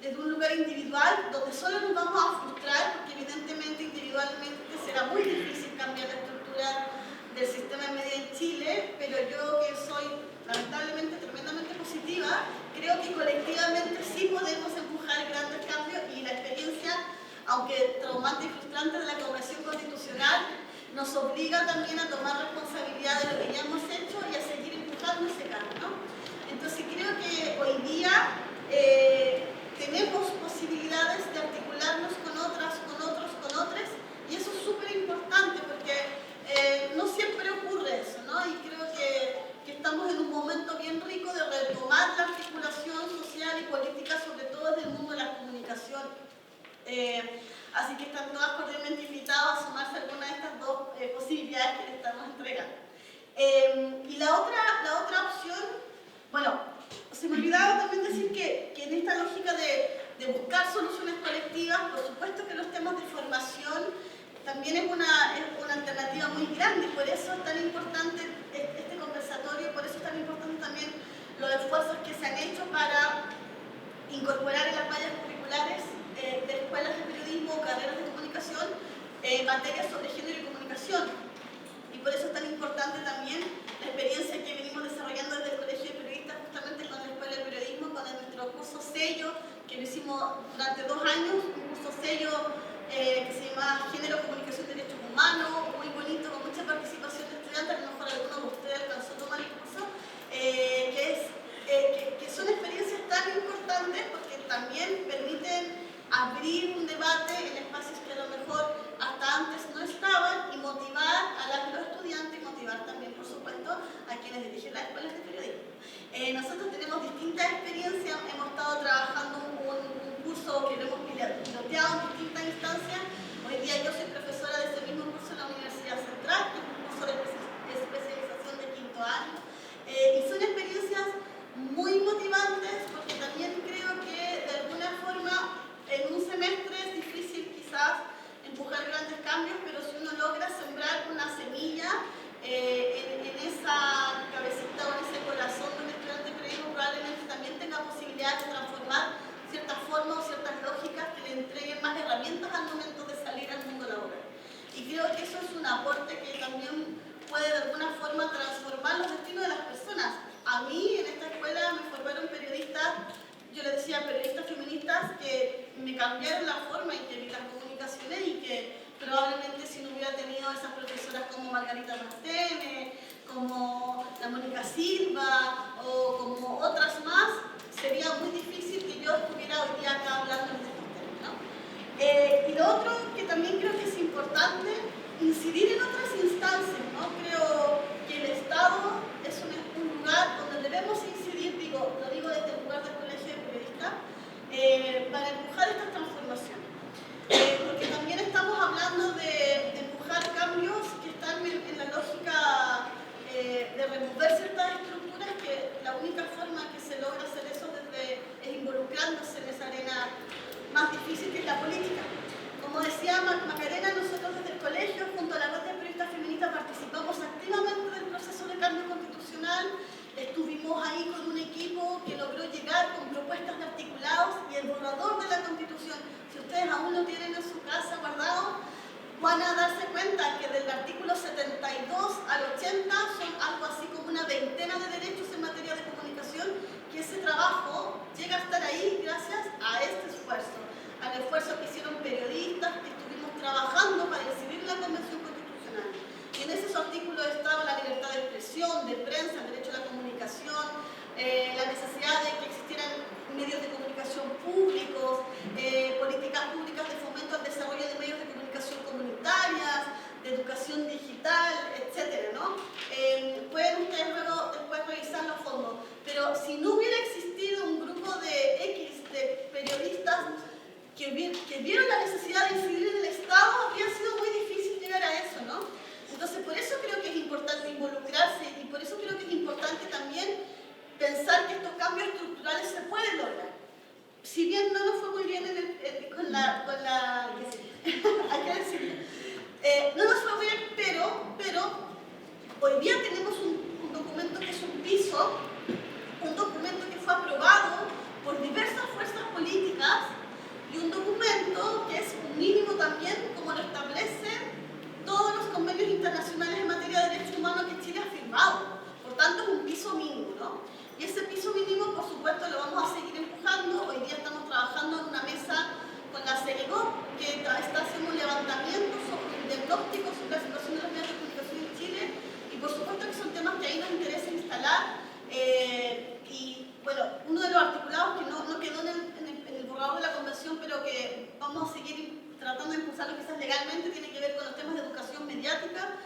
desde un lugar individual, donde solo nos vamos a frustrar, porque evidentemente individualmente será muy difícil cambiar la estructura del sistema de media en Chile, pero yo que soy lamentablemente tremendamente positiva, creo que colectivamente sí podemos empujar grandes cambios y la experiencia, aunque traumante y frustrante de la Convención Constitucional, nos obliga también a tomar responsabilidad de lo que ya hemos hecho y a seguir empujando ese cambio, ¿no? Entonces creo que hoy día tenemos posibilidades de articularnos con otras, con otros, con otras, y eso es súper importante porque no siempre ocurre eso, ¿no? Y creo que estamos en un momento bien rico de retomar la articulación social y política, sobre todo desde el mundo de la comunicación. Así que están todas cordialmente invitados a sumarse a alguna de estas dos posibilidades que les estamos entregando. Y la otra opción, bueno, se me olvidaba también decir que en esta lógica de buscar soluciones colectivas, por supuesto que los temas de formación también es una alternativa muy grande, y por eso es tan importante este conversatorio, por eso es tan importante también los esfuerzos que se han hecho para incorporar en las mallas curriculares de escuelas de periodismo o carreras de comunicación materias sobre género y comunicación. Y por eso es tan importante también la experiencia que venimos desarrollando desde el Colegio de Periodistas, justamente con la Escuela de Periodismo, con nuestro curso sello, que lo hicimos durante 2 años, un curso sello que se llama Género, Comunicación y Derechos Humanos, muy bonito, con mucha participación de estudiantes, a lo mejor alguno de ustedes alcanzó a tomar el curso, que son experiencias tan importantes porque también permiten abrir un debate en espacios que a lo mejor hasta antes no estaban y motivar a los estudiantes y motivar también, por supuesto, a quienes dirigen las escuelas de periodismo. Nosotros tenemos distintas experiencias, hemos estado trabajando un curso que lo hemos piloteado en distintas instancias. Hoy día yo soy profesora de ese mismo curso en la Universidad Central, que es un curso de especialización de 5º año. Y son experiencias muy motivantes porque también creo que de alguna forma en un semestre es difícil quizás empujar grandes cambios, pero si uno logra sembrar una semilla en esa cabecita o en ese corazón de un estudiante de periodismo, probablemente también tenga posibilidad de transformar ciertas formas o ciertas lógicas que le entreguen más herramientas al momento de salir al mundo laboral. Y creo que eso es un aporte que también puede de alguna forma transformar los destinos de las personas. A mí en esta escuela me formaron periodistas, yo les decía periodistas feministas, que me cambiaron la forma en que vi las comunicaciones y que probablemente si no hubiera tenido esas Margarita Mastene, como la Mónica Silva o como otras más, sería muy difícil que yo estuviera hoy día acá hablando en estos temas, ¿no? Y lo otro que también creo que es importante, incidir en otras instancias, ¿no? Creo que el Estado es un lugar donde debemos incidir, lo digo desde el lugar del Colegio de Periodistas, para empujar estas transformaciones. Porque también estamos hablando de empujar cambios que están en la lógica de remover ciertas estructuras, que la única forma que se logra hacer eso es involucrándose en esa arena más difícil que es la política. Como decía Macarena, nosotros desde el colegio, junto a la red de periodistas feministas, participamos activamente del proceso de cambio constitucional. Estuvimos ahí con un equipo que logró llegar con propuestas de articulados y el borrador de la Constitución. Si ustedes aún lo tienen en su casa guardado, van a darse cuenta que del artículo 72 al 80 son algo así como una veintena de derechos en materia de comunicación, que ese trabajo llega a estar ahí gracias a este esfuerzo, al esfuerzo que hicieron periodistas que estuvimos trabajando para incidir en la Convención Constitucional. Y en esos artículos estaba la libertad de expresión, de prensa, el derecho a la comunicación, la necesidad de que existieran medios de comunicación públicos, políticas públicas de fomento al desarrollo de medios de comunicación comunitarias, de educación digital, etc., ¿no? Pueden ustedes luego después revisarlo a fondo, pero si no hubiera existido un grupo de periodistas que vieron la necesidad de incidir en el Estado, habría sido muy difícil llegar a eso, ¿no? Entonces, por eso creo que es importante involucrarse y por eso creo que es importante también pensar que estos cambios estructurales se pueden lograr. Si bien no nos fue muy bien con la hay que decirlo, no nos fue bien, pero hoy día tenemos un documento que es un piso, un documento que fue aprobado por diversas fuerzas políticas y un documento que es un mínimo también, como lo establecen todos los convenios internacionales en materia de derechos humanos que Chile ha firmado. Por tanto, es un piso mínimo, ¿no? Y ese piso mínimo, por supuesto, lo vamos a seguir empujando. Hoy día estamos trabajando en una mesa con la CERIGO, que está haciendo un levantamiento sobre un diagnóstico sobre la situación de los medios de comunicación en Chile. Y por supuesto que son temas que ahí nos interesa instalar. Y bueno, uno de los articulados que no quedó en el borrador de la convención, pero que vamos a seguir tratando de impulsarlo quizás legalmente, tiene que ver con los temas de educación mediática,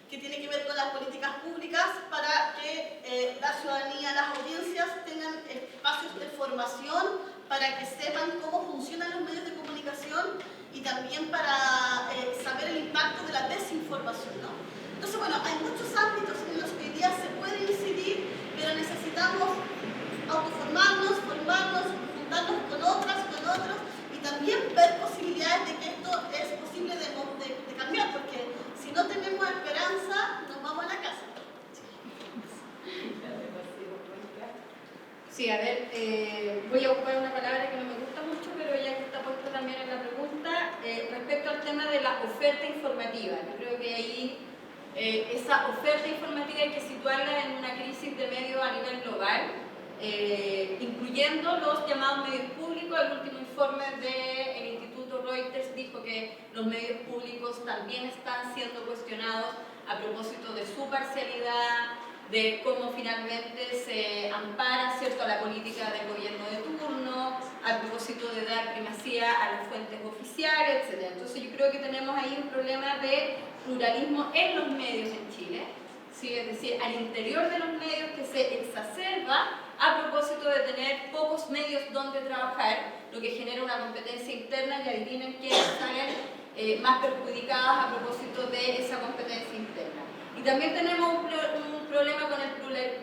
que tiene que ver con las políticas públicas para que la ciudadanía, las audiencias tengan espacios de formación para que sepan cómo funcionan los medios de comunicación y también para saber el impacto de la desinformación, ¿no? Entonces, bueno, hay muchos ámbitos en los que hoy día se puede incidir, pero necesitamos autoformarnos, formarnos, juntarnos con otras, con otros, y también ver posibilidades de que esto es posible de cambiar, porque si no tenemos esperanza, nos vamos a la casa. Sí, a ver, voy a ocupar una palabra que no me gusta mucho, pero ya que está puesta también en la pregunta, respecto al tema de la oferta informativa. Yo creo que ahí esa oferta informativa hay que situarla en una crisis de medios a nivel global, incluyendo los llamados medios públicos. El último informe del Instituto Reuters dijo que los medios públicos también están siendo cuestionados a propósito de su parcialidad, de cómo finalmente se ampara, ¿cierto?, a la política del gobierno de turno, a propósito de dar primacía a las fuentes oficiales, etc. Entonces yo creo que tenemos ahí un problema de pluralismo en los medios en Chile, ¿sí? Es decir, al interior de los medios, que se exacerba a propósito de tener pocos medios donde trabajar, lo que genera una competencia interna, y adivinen quiénes salen más perjudicadas a propósito de esa competencia interna. Y también tenemos un problema con el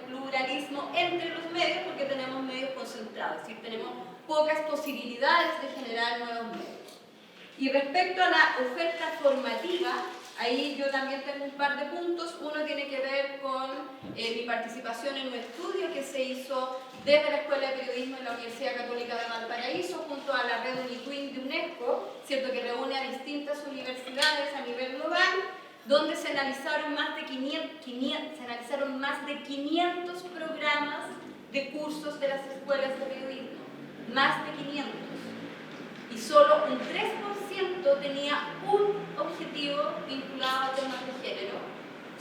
pluralismo entre los medios, porque tenemos medios concentrados, es decir, tenemos pocas posibilidades de generar nuevos medios. Y respecto a la oferta formativa, ahí yo también tengo un par de puntos. Uno tiene que ver con mi participación en un estudio que se hizo desde la Escuela de Periodismo en la Universidad Católica de Valparaíso, junto a la red UNITWIN de UNESCO, ¿cierto?, que reúne a distintas universidades a nivel global, donde se analizaron más de 500 programas de cursos de las escuelas de periodismo. Más de 500. Y solo un 3% tenía un objetivo vinculado a temas de género.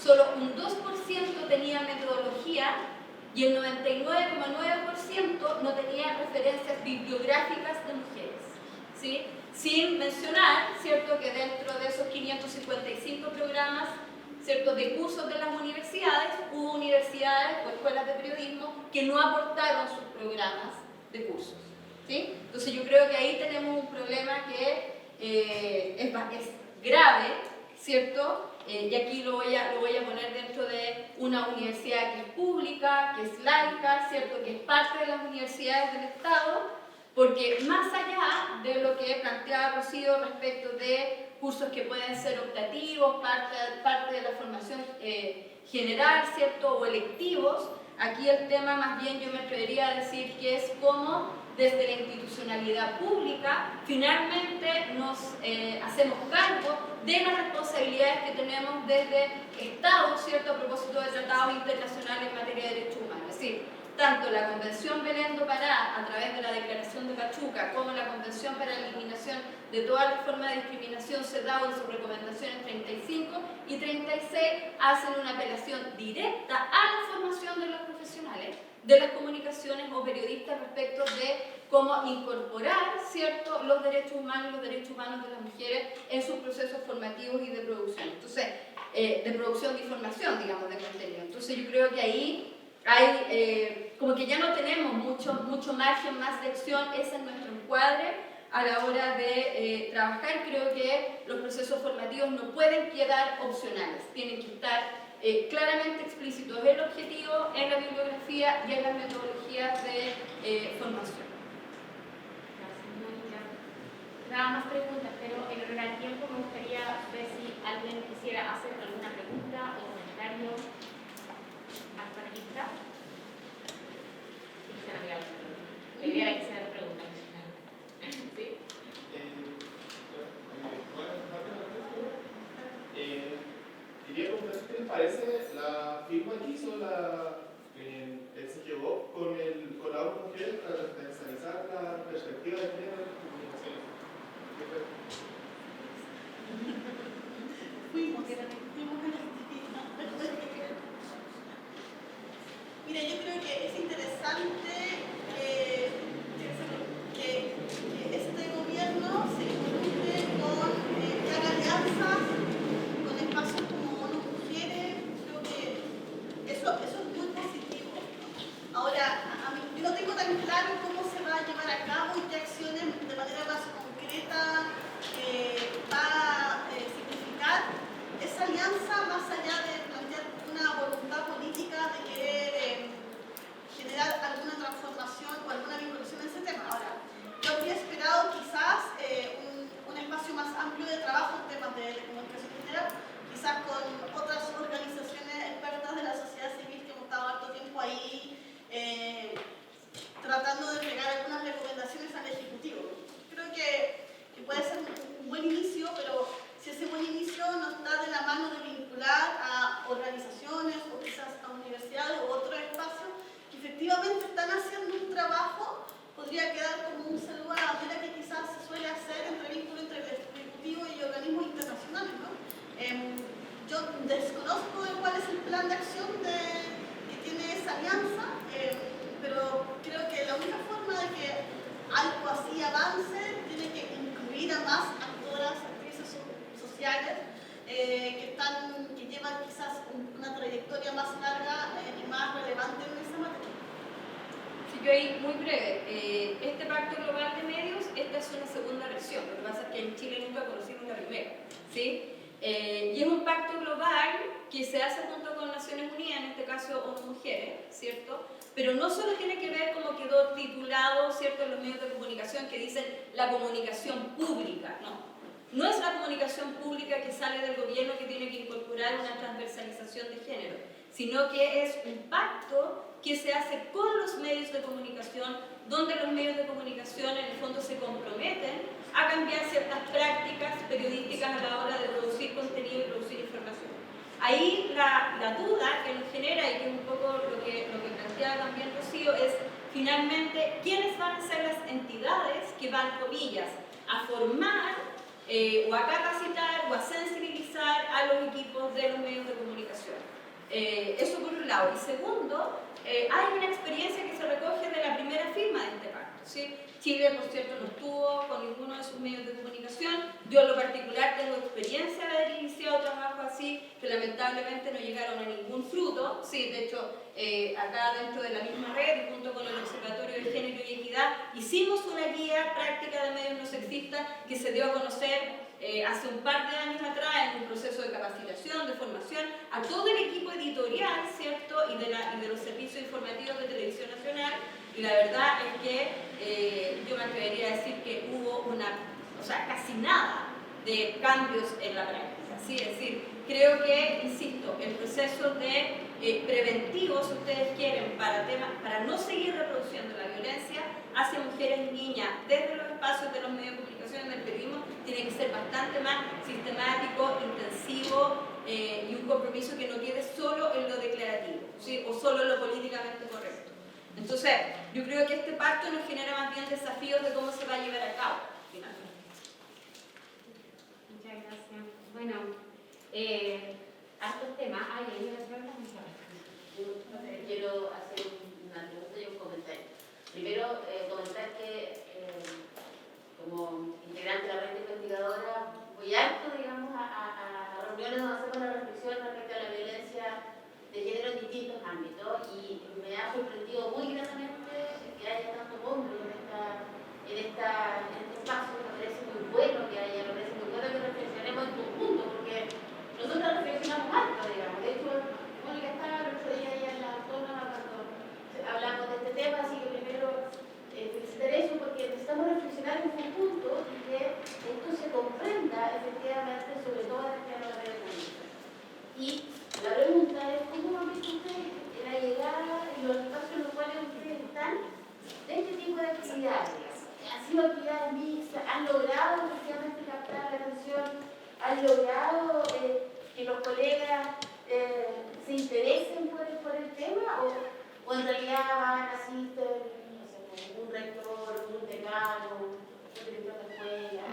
solo un 2% tenía metodología y el 99,9% no tenía referencias bibliográficas de mujeres, ¿sí? Sin mencionar, ¿cierto?, que dentro de esos 555 programas, ¿cierto?, de cursos de las universidades, hubo universidades o escuelas de periodismo que no aportaron sus programas de cursos, ¿sí? Entonces yo creo que ahí tenemos un problema que es grave, ¿cierto? Y aquí lo voy a poner dentro de una universidad que es pública, que es laica, ¿cierto?, que es parte de las universidades del Estado, porque más allá de lo que planteaba Rocío respecto de cursos que pueden ser optativos, parte de la formación general, ¿cierto?, o electivos, aquí el tema más bien yo me atrevería a decir que es cómo desde la institucionalidad pública finalmente nos hacemos cargo de las responsabilidades que tenemos desde Estado, ¿cierto?, a propósito de tratados internacionales en materia de derechos humanos. Es decir, tanto la Convención Belén do Pará, a través de la Declaración de Pachuca, como la Convención para la Eliminación de todas las formas de discriminación, CEDAW, en sus recomendaciones 35 y 36, hacen una apelación directa a la formación de los profesionales de las comunicaciones o periodistas respecto de cómo incorporar, ¿cierto?, los derechos humanos y los derechos humanos de las mujeres en sus procesos formativos y de producción. Entonces, de producción de información, digamos, de contenido. Entonces, yo creo que ahí hay, como que ya no tenemos mucho margen más de acción, ese es nuestro encuadre a la hora de trabajar. Creo que los procesos formativos no pueden quedar opcionales, tienen que estar claramente explícitos en el objetivo, en la bibliografía y en las metodologías de formación. Gracias, Mónica. Nada más preguntas, pero en honor al tiempo me gustaría ver si alguien quisiera hacer alguna pregunta o comentario. ¿Hasta registrar? La idea es que sea pregunta. ¿Sí? Quería preguntar qué les parece la firma que hizo el CGO con la ONU Mujeres para transversalizar la perspectiva de género en las comunicaciones. Fuimos a la Mira, yo creo que es interesante que este gobierno se involucre con que haga alianzas con espacios como ONU Mujeres. Creo que eso es muy positivo. Ahora, yo no tengo tan claro cómo se va a llevar a cabo y qué acciones de manera más concreta va a significar esa alianza, más allá de plantear una voluntad política de querer generar alguna transformación o alguna vinculación en ese tema. Ahora, yo habría esperado quizás un espacio más amplio de trabajo en temas de comunicación general, quizás con otras organizaciones expertas de la sociedad civil que hemos estado harto tiempo ahí tratando de entregar algunas recomendaciones al Ejecutivo. Creo que puede ser un buen inicio, pero si ese buen inicio no está de la mano de vincular a organizaciones o quizás a universidades u otros espacios que efectivamente están haciendo un trabajo, podría quedar como un saludo a la manera que quizás se suele hacer entre vínculo entre el Ejecutivo y organismos internacionales, ¿no? Yo desconozco cuál es el plan de acción que tiene esa alianza, pero creo que la única forma de que algo así avance tiene que incluir a más actoras, actrices sociales que llevan quizás una trayectoria más larga y más relevante en esa materia. Sí, yo ahí muy breve. Este Pacto Global de Medios, esta es una segunda versión. Lo que pasa es que en Chile nunca conocimos la primera, ¿sí? Y es un pacto global que se hace junto con Naciones Unidas, en este caso ONU Mujeres, ¿cierto? Pero no solo tiene que ver como quedó titulado, ¿cierto?, en los medios de comunicación que dicen la comunicación pública, no. No es la comunicación pública que sale del gobierno que tiene que incorporar una transversalización de género, sino que es un pacto que se hace con los medios de comunicación, donde los medios de comunicación en el fondo se comprometen a cambiar ciertas prácticas periodísticas a la hora de producir contenido y producir información. Ahí la duda que nos genera, y que es un poco lo que planteaba también Rocío, es finalmente quiénes van a ser las entidades que van, comillas, a formar o a capacitar o a sensibilizar a los equipos de los medios de comunicación. Eso por un lado. Y segundo, hay una experiencia que se recoge de la primera firma de este pacto, ¿sí? Chile, por cierto, no estuvo con ninguno de sus medios de comunicación. Yo en lo particular tengo experiencia de haber iniciado trabajo así, que lamentablemente no llegaron a ningún fruto. Sí, de hecho, acá dentro de la misma red, junto con el Observatorio de Género y Equidad, hicimos una guía práctica de medios no sexistas que se dio a conocer hace un par de años atrás en un proceso de capacitación, de formación, a todo el equipo editorial, ¿cierto? Y de los servicios informativos de Televisión Nacional. Y la verdad es que yo me atrevería a decir que hubo casi nada de cambios en la práctica, ¿sí? Es decir, creo que, insisto, el proceso de preventivo, si ustedes quieren, para no seguir reproduciendo la violencia hacia mujeres y niñas desde los espacios de los medios de comunicación del periodismo tiene que ser bastante más sistemático, intensivo y un compromiso que no quede solo en lo declarativo, ¿sí? O solo en lo políticamente correcto. Entonces, yo creo que este pacto nos genera más bien desafíos de cómo se va a llevar a cabo, finalmente. Muchas gracias. Bueno, hartos temas. Quiero hacer una pregunta y un comentario. Primero, comentar que como integrante de la red investigadora voy harto, digamos, a reuniones donde hacemos la reflexión respecto a la violencia de género en distintos ámbitos y me ha sorprendido muy gratamente que haya tantos hombres en este espacio. Me parece muy bueno que haya, me parece muy bueno que reflexionemos en conjunto, porque nosotros reflexionamos harto, digamos. De hecho, Mónica estaba el otro día allá en la autónoma cuando hablamos de este tema, así que primero felicitar eso porque necesitamos reflexionar en conjunto y que esto se comprenda efectivamente, sobre todo en el tema de la comunicación. Y la pregunta es, ¿cómo han visto ustedes la llegada y los espacios en los cuales ustedes están de este tipo de actividades? ¿Han sido actividades mixtas? ¿Han logrado efectivamente captar la atención? ¿Han logrado que los colegas se interesen por el tema? ¿O en realidad van, asisten, no sé, un rector, un decano, un director de escuela,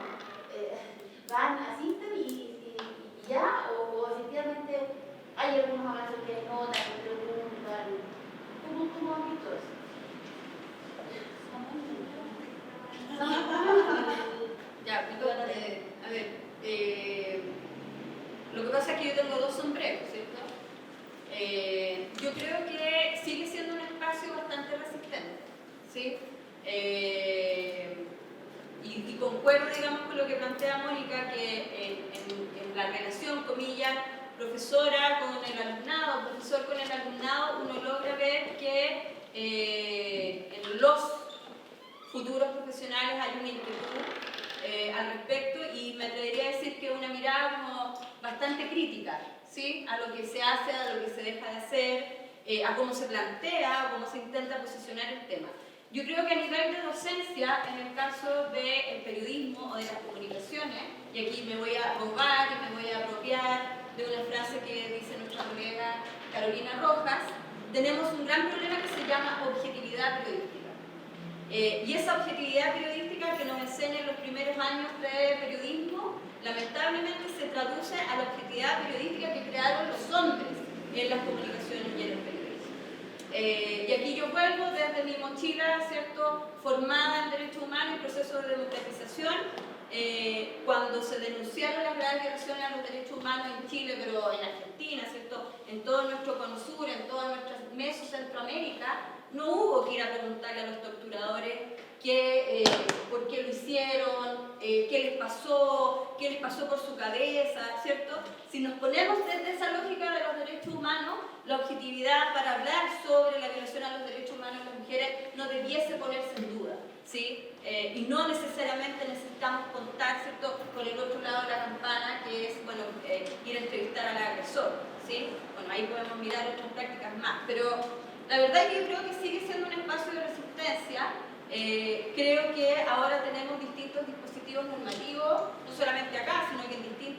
van, asisten y ya? ¿O efectivamente hay algunos avances que notan, que preguntan? ¿Cómo han visto eso? Ya, a ver, lo que pasa es que yo tengo dos sombreros, ¿cierto? Yo creo que sigue siendo un espacio bastante resistente, ¿sí? Y concuerdo, digamos, con lo que plantea Mónica, que en la relación, comillas, profesora con el alumnado, profesor con el alumnado, uno logra ver que en los futuros profesionales hay una inquietud al respecto y me atrevería a decir que una mirada como bastante crítica, ¿sí? A lo que se hace, a lo que se deja de hacer, a cómo se plantea, a cómo se intenta posicionar el tema. Yo creo que a nivel de docencia, en el caso del periodismo o de las comunicaciones, y aquí me voy a robar y me voy a apropiar de una frase que dice nuestra colega Carolina Rojas, tenemos un gran problema que se llama objetividad periodística. Y esa objetividad periodística que nos enseña en los primeros años de periodismo, lamentablemente se traduce a la objetividad periodística que crearon los hombres en las comunicaciones y en el periodismo. Y aquí yo vuelvo desde mi mochila, ¿cierto?, formada en derechos humanos y proceso de democratización, cuando se denunciaron las graves violaciones a los derechos humanos en Chile, pero en Argentina, ¿cierto?, en todo nuestro cono sur, en toda nuestra Meso Centroamérica, no hubo que ir a preguntarle a los torturadores por qué lo hicieron, qué les pasó por su cabeza, ¿cierto? Si nos ponemos desde esa lógica de los derechos humanos, la objetividad para hablar sobre la violación a los derechos humanos de las mujeres no debiese ponerse en duda, ¿sí? Y no necesariamente necesitamos contar, ¿cierto?, con el otro lado de la campana, que es, bueno, ir a entrevistar al agresor, ¿sí? Bueno, ahí podemos mirar otras prácticas más, pero la verdad es que yo creo que sigue siendo un espacio de resistencia. Creo que ahora tenemos distintos dispositivos normativos, no solamente acá, sino que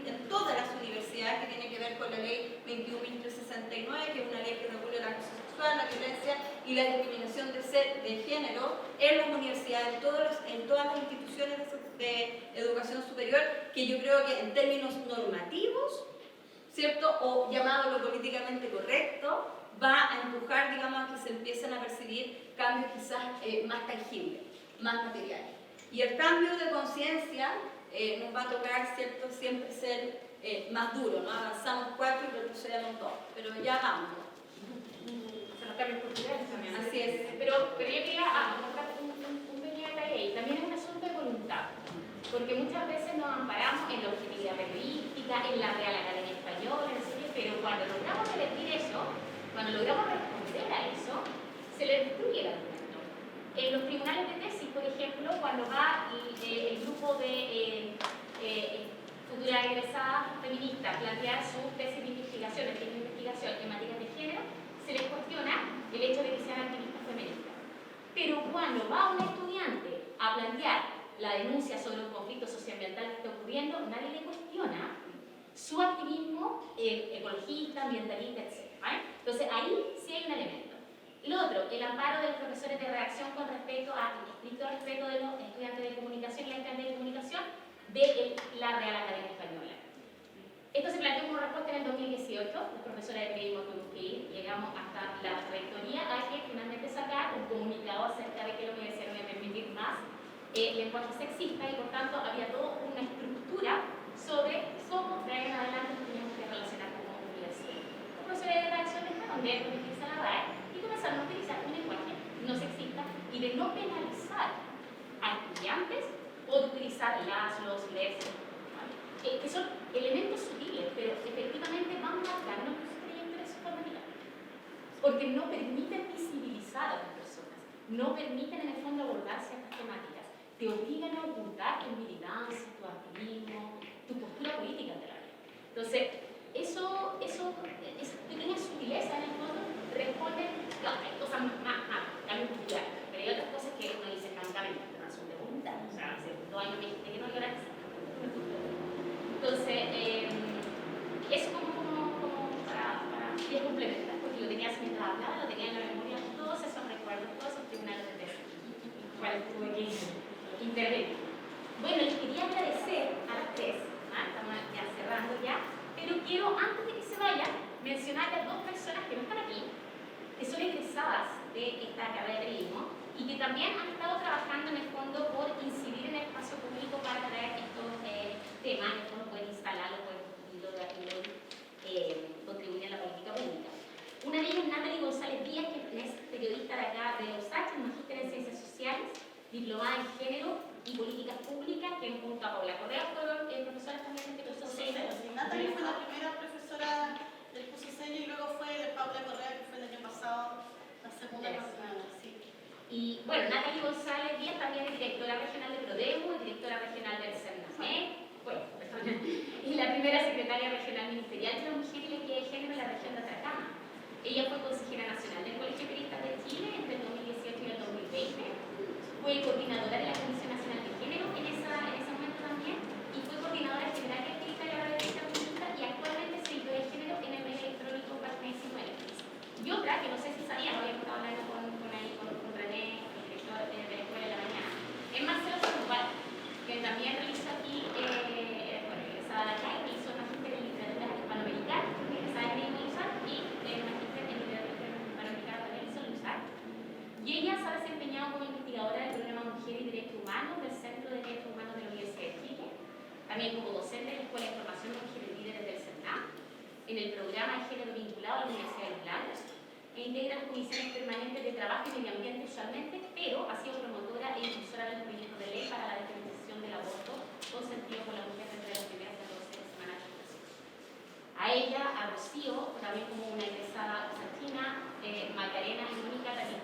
en todas las universidades, que tiene que ver con la ley 21.369, que es una ley que regula el acoso sexual, la violencia y la discriminación de género en las universidades, en todas las instituciones de educación superior, que yo creo que en términos normativos ¿cierto? O llamado lo políticamente correcto, va a empujar, digamos, a que se empiecen a percibir cambios quizás más tangibles, más materiales. Y el cambio de conciencia nos va a tocar, ¿cierto?, siempre ser más duro, ¿no? Avanzamos 4 y retrocedemos 2, pero ya vamos. Se nos cambian culturales también. Así es. Pero yo quería aportar un pequeño detalle ahí. También es un asunto de voluntad. Porque muchas veces nos amparamos en la objetividad periodística, en la Real Academia Española, no sé qué, pero cuando logramos revertir eso, cuando logramos responder a eso, se le destruye el argumento. En los tribunales de tesis, por ejemplo, cuando va el grupo de futuras egresadas feministas a plantear sus tesis de investigación, en materias de género, se les cuestiona el hecho de que sean activistas feministas. Pero cuando va un estudiante a plantear la denuncia sobre un conflicto socioambiental que está ocurriendo, nadie le cuestiona su activismo ecologista, ambientalista, etc. ¿Vale? Entonces ahí sí hay un elemento. Lo otro, el amparo de los profesores de redacción con respecto al estricto respeto de los estudiantes de comunicación y la estudiantes de comunicación de la Real Academia Española. Esto se planteó como respuesta en el 2018, los profesores de periodismo tuvimos que ir, llegamos hasta la rectoría a que finalmente sacar un comunicado acerca de que la universidad no iba a permitir más lenguaje sexista y por tanto había toda una estructura sobre cómo de ahí en adelante nos teníamos que relacionar como universidad. Los profesores de redacción dejaron de utilizar la RAE y comenzaron a utilizar un lenguaje no sexista y de no penalizar a estudiantes por utilizar los, les, que son elementos sutiles, pero efectivamente van marcando sus trayectorias formativas. Porque no permiten visibilizar a las personas, no permiten en el fondo abordar ciertas temáticas, te obligan a ocultar tu militancia, tu activismo, tu postura política ante la vida. Entonces, esas pequeñas sutilezas en el fondo responden, claro, hay cosas más cambios culturales, pero hay otras cosas que uno dice francamente, no son de voluntad. O sea, hace 2 años me dijiste que no llorar. Entonces, eso como para y es complementar, porque lo tenía así mientras hablaba, lo tenía en la memoria, todos esos recuerdos, todos esos tribunales de tesis, cuales tuve que intervenir. Bueno, les quería agradecer a las 3, estamos ya cerrando ya, pero quiero, antes de que se vayan, mencionar a 2 personas que no están aquí, que son egresadas de esta carrera de periodismo y que también han estado trabajando en el fondo por incidir en el espacio público para traer estos temas, en el fondo pueden instalarlo, pueden discutirlo, contribuir a la política pública. Una de ellas es Natalie González Díaz, que es periodista de acá de los H, magíster en Ciencias Sociales, diplomada en Género y Políticas Públicas, que junto a Paula Correa fueron profesoras también de curso 6. Natalie fue la primera profesora del curso 6 y luego fue Paula Correa, que fue el año pasado, la segunda profesora. Sí. Y bueno, Natalie González Díaz también es directora regional de Prodemo, directora regional del CERNAME, y la primera secretaria regional ministerial de la Mujer y la Equidad de Género en la región de Atacama. Ella fue consejera nacional del Colegio de Periodistas de Chile entre el 2018 y el 2020. Fue coordinadora de la Comisión Nacional de Género en ese momento también y fue coordinadora general de activista de la red feminista y actualmente es editora de género en el medio electrónico Partners y Mujeres. Y otra que no sé si sabían, habíamos estado hablando con René, el director de la Escuela de la Mañana, es Marcelo Sandoval, que también realizó aquí, egresada de acá, y hizo magíster en literatura hispanoamericana, egresada en Luzar, y magíster en literatura hispanoamericana también hizo Luzar. Y ella se ha desempeñado como investigadora del programa Mujer y Derechos Humanos del Centro de Derechos Humanos de la Universidad de Chile, también como docente en la Escuela de Formación de Mujeres Líderes del CERNAM, en el programa de género vinculado a la Universidad de Los Lagos, e integra las comisiones permanentes de trabajo y medio ambiente usualmente, pero ha sido promotora e impulsora de los proyectos de ley para la despenalización del aborto consentido por la mujer entre las primeras 14 semanas de gestación. A ella, a Rocío, también como una egresada argentina, Macarena y Mónica también